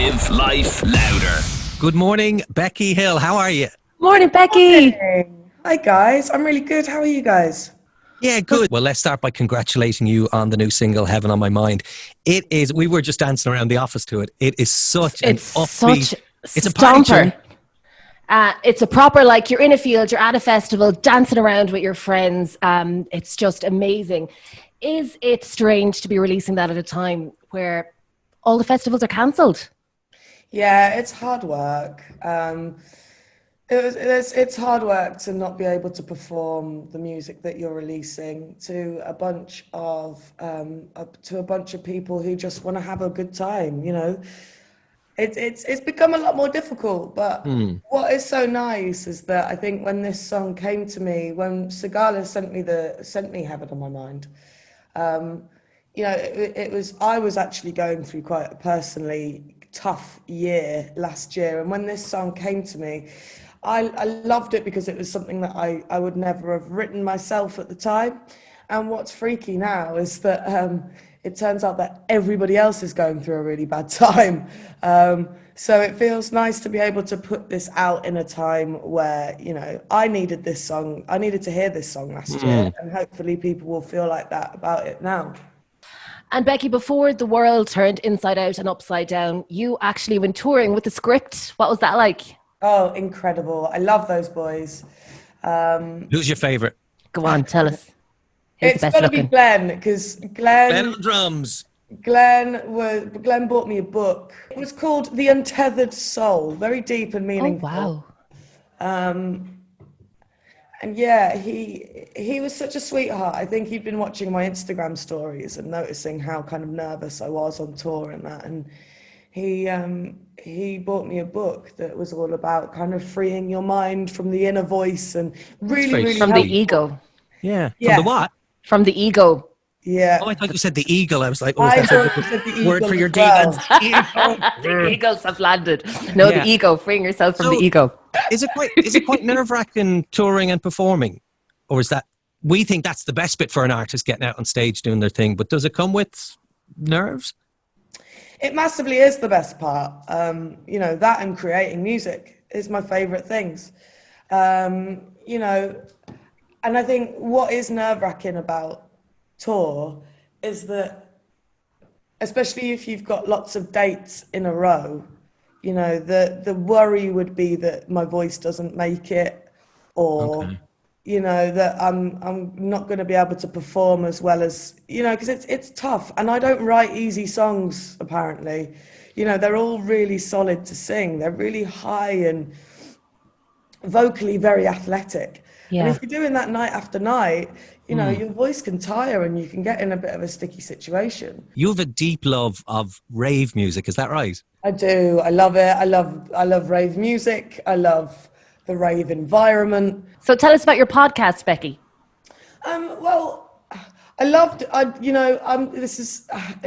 Live life louder. Good morning, Becky Hill. How are you? Morning, Becky. Morning. Hi, guys. I'm really good. How are you guys? Yeah, good. Well, let's start by congratulating you on the new single, Heaven on My Mind. It is, we were just dancing around the office to it. It is such an upbeat, it's a party tune. It's a proper, like, you're in a field, you're at a festival, dancing around with your friends. It's just amazing. Is it strange to be releasing that at a time where all the festivals are cancelled? Yeah, it's hard work. It's hard work to not be able to perform the music that you're releasing to a bunch of people who just want to have a good time. You know, it's become a lot more difficult. But what is so nice is that I think when this song came to me, when Sigala sent me Heaven on My Mind, you know, I was actually going through quite a personally tough year last year, and when this song came to me, I loved it because it was something that I would never have written myself at the time. And what's freaky now is that it turns out that everybody else is going through a really bad time. So it feels nice to be able to put this out in a time where, you know, I needed this song. I needed to hear this song last year, and hopefully people will feel like that about it now. And Becky, before the world turned inside out and upside down, you actually went touring with the Script. What was that like? Oh, incredible. I love those boys. Who's your favourite? Go on, tell us. Who's It's the best got to be looking? Glenn, because Ben on drums. Glenn bought me a book. It was called The Untethered Soul, very deep and Oh, meaningful. wow. And yeah, he was such a sweetheart. I think he'd been watching my Instagram stories and noticing how kind of nervous I was on tour and that. And he bought me a book that was all about kind of freeing your mind from the inner voice and really From the helpful. ego. Yeah. Yeah. From the what? From the ego. Yeah. Oh, I thought you said the eagle. I was like, oh, I is that thought you said the a word eagle for your as well. demons? The eagles have landed. No, Yeah. the ego, freeing yourself from the So- ego. Is it quite nerve-wracking touring and performing? Or is that, we think that's the best bit for an artist, getting out on stage doing their thing, but does it come with nerves? It massively is the best part. You know, that and creating music is my favorite things. You know, and I think what is nerve-wracking about tour is that, especially if you've got lots of dates in a row, you know, the worry would be that my voice doesn't make it, or you know, that I'm not going to be able to perform as well as, you know, because it's tough, and I don't write easy songs apparently. You know, they're all really solid to sing. They're really high and vocally very athletic. Yeah. And if you're doing that night after night, you know, your voice can tire and you can get in a bit of a sticky situation. You have a deep love of rave music, is that right? I do. I love it. I love rave music. I love the rave environment. So tell us about your podcast, Becky. Well,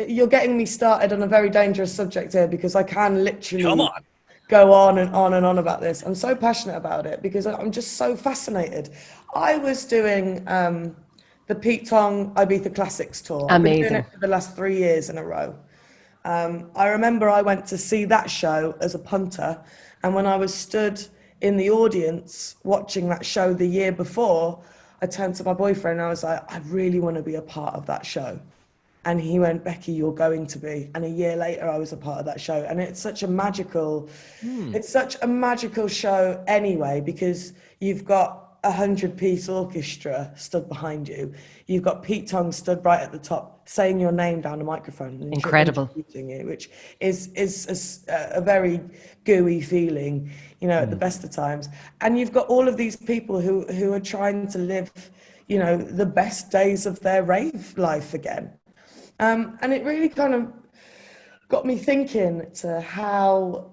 you're getting me started on a very dangerous subject here, because I can literally Come on. go on and on and on about this. I'm so passionate about it because I'm just so fascinated. I was doing the Pete Tong Ibiza Classics tour. I've been doing Amazing. it for the last 3 years in a row. I remember I went to see that show as a punter, and when I was stood in the audience watching that show the year before, I turned to my boyfriend and I was like, I really want to be a part of that show. And he went, Becky, you're going to be. And a year later, I was a part of that show. And it's such a magical show anyway, because you've got a 100-piece orchestra stood behind you. You've got Pete Tong stood right at the top, saying your name down a microphone. And Incredible. introducing you, which is a very gooey feeling, you know, at the best of times. And you've got all of these people who are trying to live, you know, the best days of their rave life again. And it really kind of got me thinking to how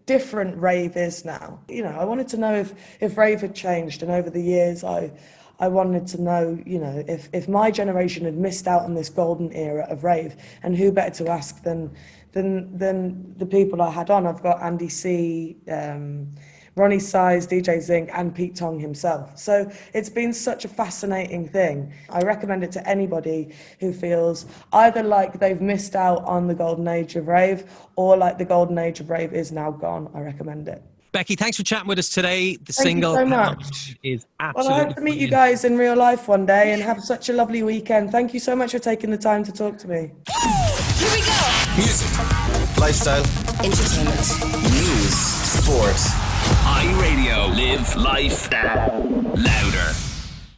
different rave is now. You know, I wanted to know if rave had changed, and over the years I wanted to know, you know, if my generation had missed out on this golden era of rave, and who better to ask than the people I had on. I've got Andy C, Ronnie Size, DJ Zinc, and Pete Tong himself. So it's been such a fascinating thing. I recommend it to anybody who feels either like they've missed out on the golden age of rave or like the golden age of rave is now gone. I recommend it. Becky, thanks for chatting with us today. The Thank single you so much. Is absolutely well, I hope to meet you guys in real life one day and have such a lovely weekend. Thank you so much for taking the time to talk to me. Here we go. Music, lifestyle, entertainment, news, sports. iRadio. Live life louder.